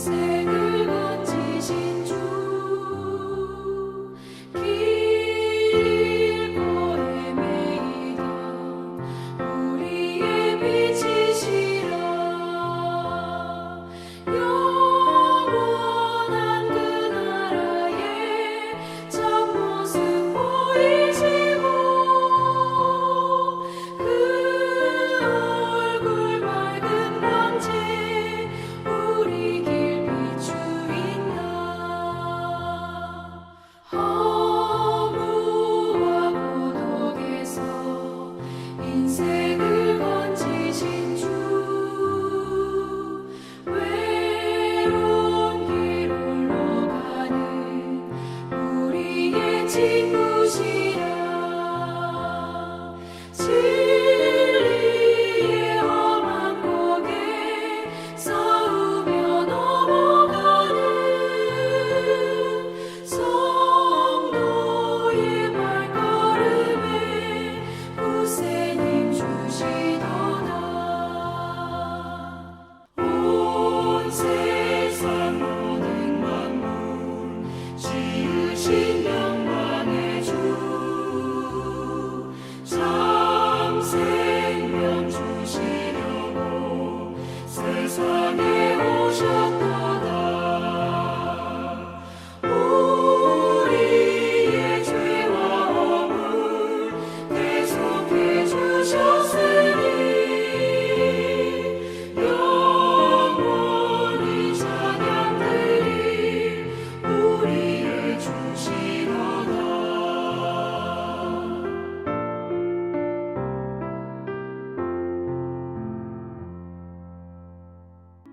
인생을 건지신 주 길고 헤매이던 우리의 빛이시라 영원한 그 나라의 참모습 보이시고 그 얼굴 밝은 광채 우리 길 비추인다 허무와 고독에서 인생을 건지신 주 외로운 길 홀로 가는 우리의 친구시라 진리의 험한 고개 싸우며 넘어가는 성도의 발걸음에 구세님 주시도다 온 세상 모든 만물 지으신 영광의 주 참 생명 주시려고 세상에 오셨도다 우리의 죄와 허물 대속해 주셨으니 영원히 찬양드릴 우리의 주시도다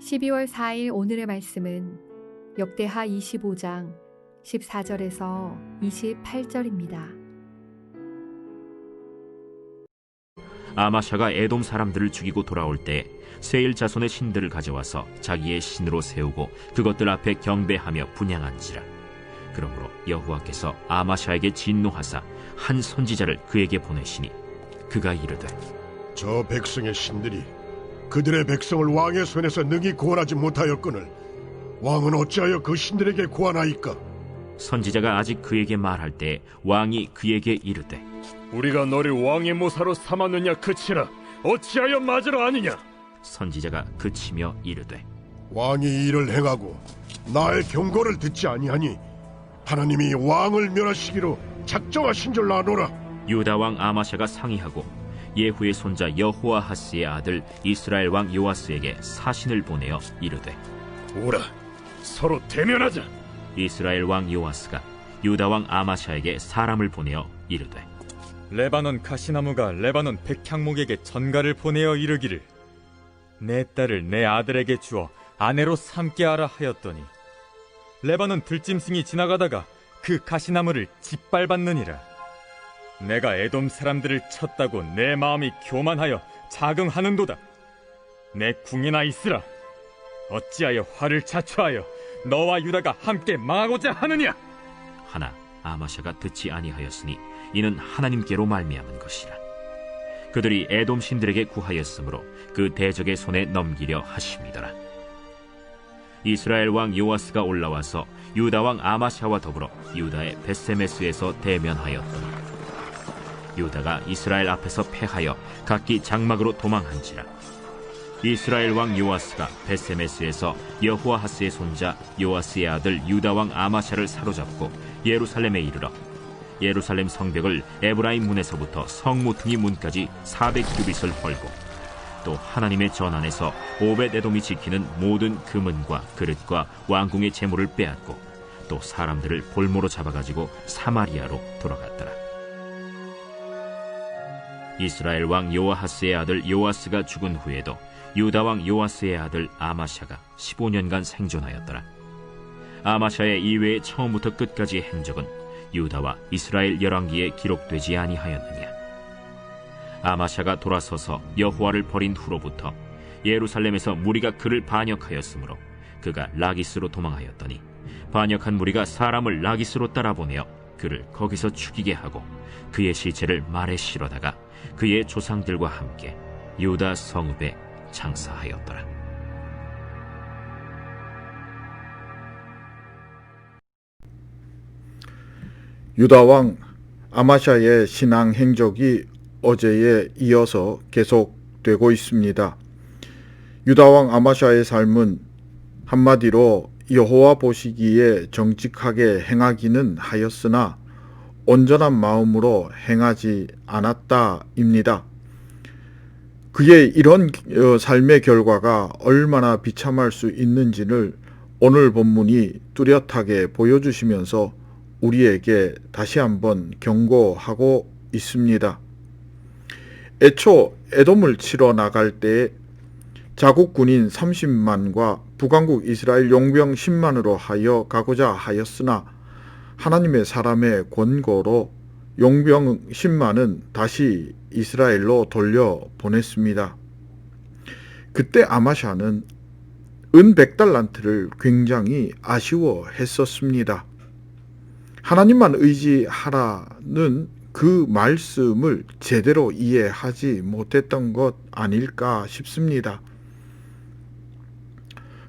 12월 4일 오늘의 말씀은 역대하 25장 14절에서 28절입니다. 아마샤가 에돔 사람들을 죽이고 돌아올 때 세일 자손의 신들을 가져와서 자기의 신으로 세우고 그것들 앞에 경배하며 분향한지라. 그러므로 여호와께서 아마샤에게 진노하사 한 선지자를 그에게 보내시니 그가 이르되 저 백성의 신들이 그들의 백성을 왕의 손에서 능히 구원하지 못하였거늘 왕은 어찌하여 그 신들에게 구하나이까? 선지자가 아직 그에게 말할 때 왕이 그에게 이르되 우리가 너를 왕의 모사로 삼았느냐 그치라 어찌하여 맞으러 아니냐. 선지자가 그치며 이르되 왕이 이를 행하고 나의 경고를 듣지 아니하니 하나님이 왕을 멸하시기로 작정하신 줄 아노라. 유다 왕 아마샤가 상의하고 예후의 손자 여호아하스의 아들 이스라엘 왕 요아스에게 사신을 보내어 이르되 오라 서로 대면하자. 이스라엘 왕 요아스가 유다 왕 아마샤에게 사람을 보내어 이르되 레바논 가시나무가 레바논 백향목에게 전가를 보내어 이르기를 내 딸을 내 아들에게 주어 아내로 삼게 하라 하였더니 레바논 들짐승이 지나가다가 그 가시나무를 짓밟았느니라. 내가 에돔 사람들을 쳤다고 내 마음이 교만하여 자긍하는도다. 내 궁이나 있으라. 어찌하여 화를 자초하여 너와 유다가 함께 망하고자 하느냐. 하나 아마샤가 듣지 아니하였으니 이는 하나님께로 말미암은 것이라. 그들이 에돔 신들에게 구하였으므로 그 대적의 손에 넘기려 하심이더라. 이스라엘 왕 요아스가 올라와서 유다 왕 아마샤와 더불어 유다의 벳세메스에서 대면하였더니 유다가 이스라엘 앞에서 패하여 각기 장막으로 도망한지라. 이스라엘 왕 요아스가 벳세메스에서 여호아하스의 손자 요아스의 아들 유다 왕 아마샤를 사로잡고 예루살렘에 이르러 예루살렘 성벽을 에브라임 문에서부터 성 모퉁이 문까지 400규빗을 헐고 또 하나님의 전 안에서 오벳에돔이 지키는 모든 금은과 그릇과 왕궁의 재물을 빼앗고 또 사람들을 볼모로 잡아가지고 사마리아로 돌아갔더라. 이스라엘 왕 요아하스의 아들 요아스가 죽은 후에도 유다 왕 요아스의 아들 아마샤가 15년간 생존하였더라. 아마샤의 이외의 처음부터 끝까지의 행적은 유다와 이스라엘 열왕기에 기록되지 아니하였느냐. 아마샤가 돌아서서 여호와를 버린 후로부터 예루살렘에서 무리가 그를 반역하였으므로 그가 라기스로 도망하였더니 반역한 무리가 사람을 라기스로 따라보내어 그를 거기서 죽이게 하고 그의 시체를 말에 실어다가 그의 조상들과 함께 유다 성읍에 장사하였더라. 유다왕 아마샤의 신앙 행적이 어제에 이어서 계속되고 있습니다. 유다왕 아마샤의 삶은 한마디로 여호와 보시기에 정직하게 행하기는 하였으나 온전한 마음으로 행하지 않았다입니다. 그의 이런 삶의 결과가 얼마나 비참할 수 있는지를 오늘 본문이 뚜렷하게 보여주시면서 우리에게 다시 한번 경고하고 있습니다. 애초 에돔을 치러 나갈 때에 자국 군인 30만과 북왕국 이스라엘 용병 10만으로 하여 가고자 하였으나 하나님의 사람의 권고로 용병 10만은 다시 이스라엘로 돌려보냈습니다. 그때 아마샤는 은 100달란트를 굉장히 아쉬워했었습니다. 하나님만 의지하라는 그 말씀을 제대로 이해하지 못했던 것 아닐까 싶습니다.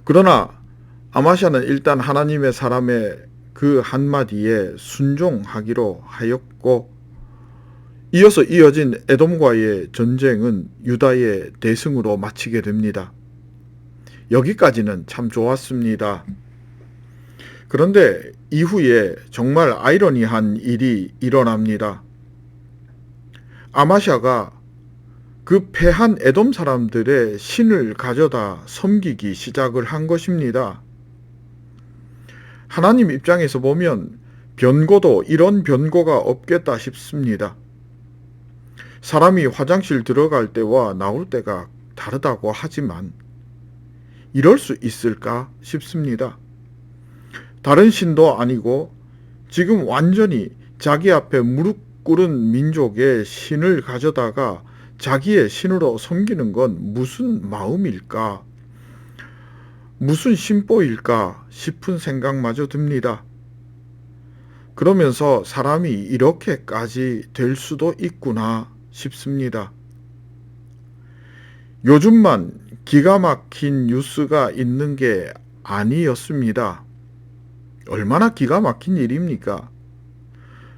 그러나 아마샤는 일단 하나님의 사람의 그 한마디에 순종하기로 하였고, 이어서 이어진 에돔과의 전쟁은 유다의 대승으로 마치게 됩니다. 여기까지는 참 좋았습니다. 그런데 이후에 정말 아이러니한 일이 일어납니다. 아마샤가 그 패한 에돔 사람들의 신을 가져다 섬기기 시작을 한 것입니다. 하나님 입장에서 보면 변고도 이런 변고가 없겠다 싶습니다. 사람이 화장실 들어갈 때와 나올 때가 다르다고 하지만 이럴 수 있을까 싶습니다. 다른 신도 아니고 지금 완전히 자기 앞에 무릎 꿇은 민족의 신을 가져다가 자기의 신으로 섬기는 건 무슨 마음일까? 무슨 심보일까 싶은 생각마저 듭니다. 그러면서 사람이 이렇게까지 될 수도 있구나 싶습니다. 요즘만 기가 막힌 뉴스가 있는 게 아니었습니다. 얼마나 기가 막힌 일입니까?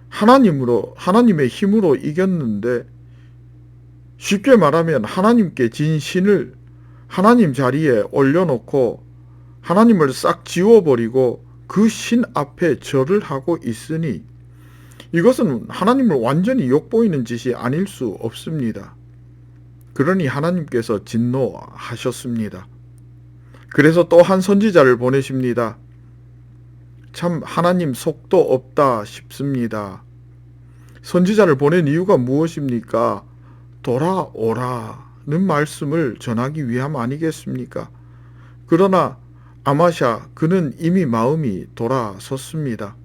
하나님의 힘으로 이겼는데, 쉽게 말하면 하나님께 진 신을 하나님 자리에 올려놓고 하나님을 싹 지워버리고 그 신 앞에 절을 하고 있으니 이것은 하나님을 완전히 욕보이는 짓이 아닐 수 없습니다. 그러니 하나님께서 진노하셨습니다. 그래서 또 한 선지자를 보내십니다. 참 하나님 속도 없다 싶습니다. 선지자를 보낸 이유가 무엇입니까? 돌아오라는 말씀을 전하기 위함 아니겠습니까? 그러나 아마샤 그는 이미 마음이 돌아섰습니다.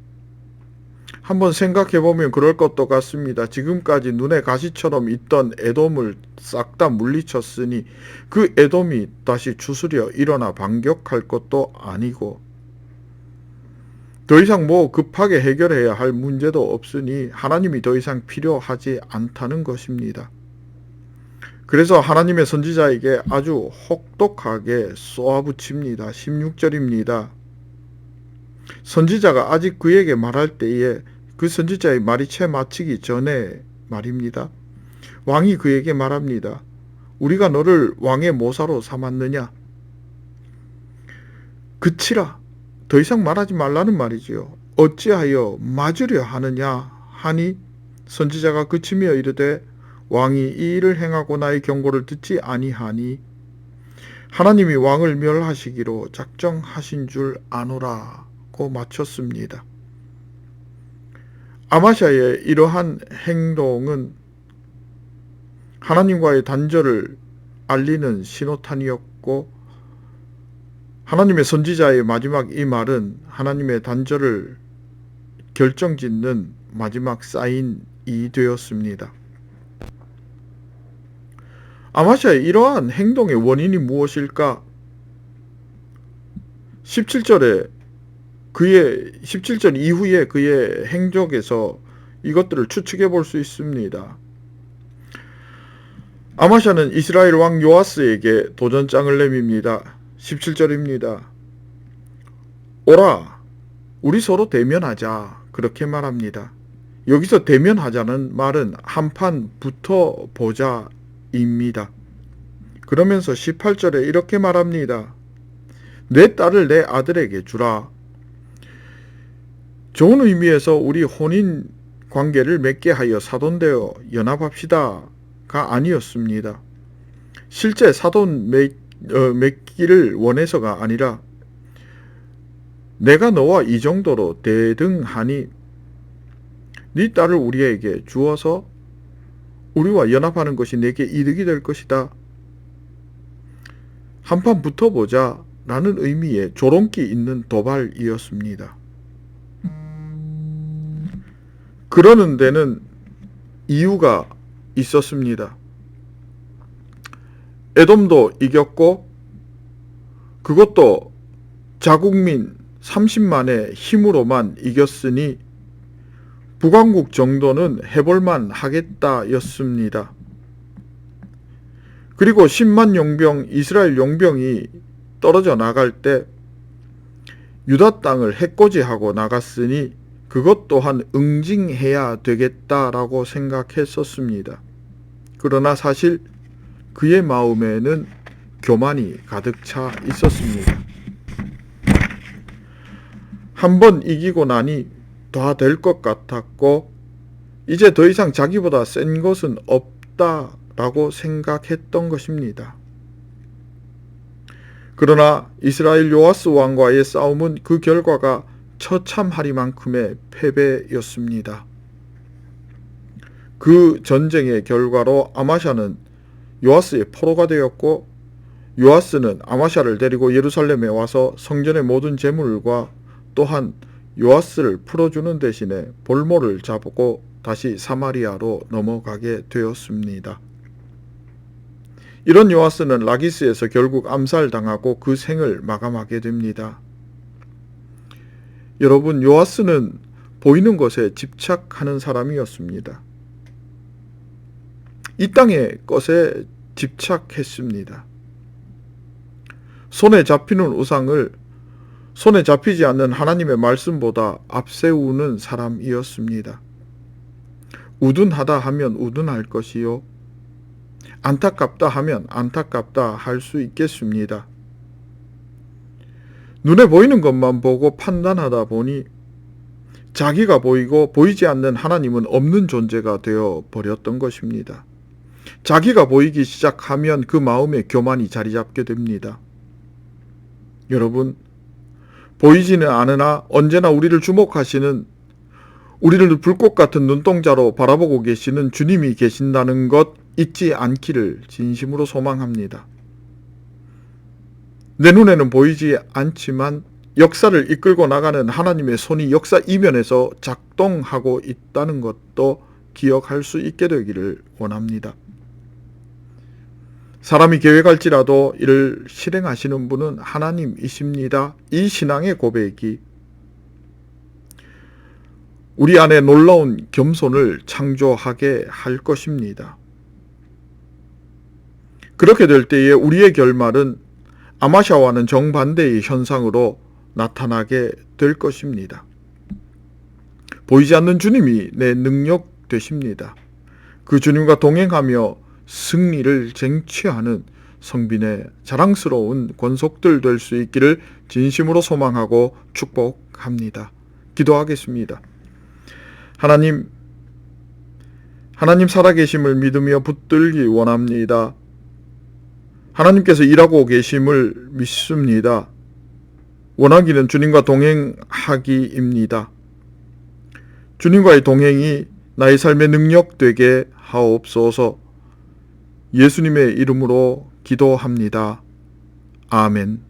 한번 생각해보면 그럴 것도 같습니다. 지금까지 눈에 가시처럼 있던 에돔을 싹 다 물리쳤으니 그 에돔이 다시 추스려 일어나 반격할 것도 아니고, 더 이상 뭐 급하게 해결해야 할 문제도 없으니 하나님이 더 이상 필요하지 않다는 것입니다. 그래서 하나님의 선지자에게 아주 혹독하게 쏘아붙입니다. 16절입니다. 선지자가 아직 그에게 말할 때에 그 선지자의 말이 채 마치기 전에 말입니다. 왕이 그에게 말합니다. 우리가 너를 왕의 모사로 삼았느냐? 그치라. 더 이상 말하지 말라는 말이지요. 어찌하여 맞으려 하느냐 하니 선지자가 그치며 이르되 왕이 이 일을 행하고 나의 경고를 듣지 아니하니 하나님이 왕을 멸하시기로 작정하신 줄 아노라고 마쳤습니다. 아마샤의 이러한 행동은 하나님과의 단절을 알리는 신호탄이었고, 하나님의 선지자의 마지막 이 말은 하나님의 단절을 결정짓는 마지막 사인이 되었습니다. 아마샤의 이러한 행동의 원인이 무엇일까? 17절 이후에 그의 행적에서 이것들을 추측해 볼 수 있습니다. 아마샤는 이스라엘 왕 요아스에게 도전장을 내밉니다. 17절입니다. 오라, 우리 서로 대면하자. 그렇게 말합니다. 여기서 대면하자는 말은 한판 붙어보자입니다. 그러면서 18절에 이렇게 말합니다. 내 딸을 내 아들에게 주라. 좋은 의미에서 우리 혼인 관계를 맺게 하여 사돈되어 연합합시다가 아니었습니다. 실제 사돈 맺기를 원해서가 아니라 내가 너와 이 정도로 대등하니 네 딸을 우리에게 주어서 우리와 연합하는 것이 내게 이득이 될 것이다. 한판 붙어보자 라는 의미의 조롱기 있는 도발이었습니다. 그러는 데는 이유가 있었습니다. 에돔도 이겼고 그것도 자국민 30만의 힘으로만 이겼으니 북왕국 정도는 해볼만 하겠다였습니다. 그리고 10만 용병 이스라엘 용병이 떨어져 나갈 때 유다 땅을 해코지하고 나갔으니 그것 또한 응징해야 되겠다라고 생각했었습니다. 그러나 사실 그의 마음에는 교만이 가득 차 있었습니다. 한번 이기고 나니 다 될 것 같았고 이제 더 이상 자기보다 센 것은 없다라고 생각했던 것입니다. 그러나 이스라엘 요아스 왕과의 싸움은 그 결과가 처참하리만큼의 패배였습니다. 그 전쟁의 결과로 아마샤는 요아스의 포로가 되었고 요아스는 아마샤를 데리고 예루살렘에 와서 성전의 모든 재물과 또한 요아스를 풀어주는 대신에 볼모를 잡고 다시 사마리아로 넘어가게 되었습니다. 이런 요아스는 라기스에서 결국 암살당하고 그 생을 마감하게 됩니다. 여러분, 요아스는 보이는 것에 집착하는 사람이었습니다. 이 땅의 것에 집착했습니다. 손에 잡히는 우상을 손에 잡히지 않는 하나님의 말씀보다 앞세우는 사람이었습니다. 우둔하다 하면 우둔할 것이요, 안타깝다 하면 안타깝다 할 수 있겠습니다. 눈에 보이는 것만 보고 판단하다 보니 자기가 보이고 보이지 않는 하나님은 없는 존재가 되어 버렸던 것입니다. 자기가 보이기 시작하면 그 마음에 교만이 자리 잡게 됩니다. 여러분, 보이지는 않으나 언제나 우리를 주목하시는, 우리를 불꽃 같은 눈동자로 바라보고 계시는 주님이 계신다는 것 잊지 않기를 진심으로 소망합니다. 내 눈에는 보이지 않지만 역사를 이끌고 나가는 하나님의 손이 역사 이면에서 작동하고 있다는 것도 기억할 수 있게 되기를 원합니다. 사람이 계획할지라도 이를 실행하시는 분은 하나님이십니다. 이 신앙의 고백이 우리 안에 놀라운 겸손을 창조하게 할 것입니다. 그렇게 될 때에 우리의 결말은 아마샤와는 정반대의 현상으로 나타나게 될 것입니다. 보이지 않는 주님이 내 능력 되십니다. 그 주님과 동행하며 승리를 쟁취하는 성빈의 자랑스러운 권속들 될 수 있기를 진심으로 소망하고 축복합니다. 기도하겠습니다. 하나님 살아계심을 믿으며 붙들기 원합니다. 하나님께서 일하고 계심을 믿습니다. 원하기는 주님과 동행하기입니다. 주님과의 동행이 나의 삶의 능력 되게 하옵소서. 예수님의 이름으로 기도합니다. 아멘.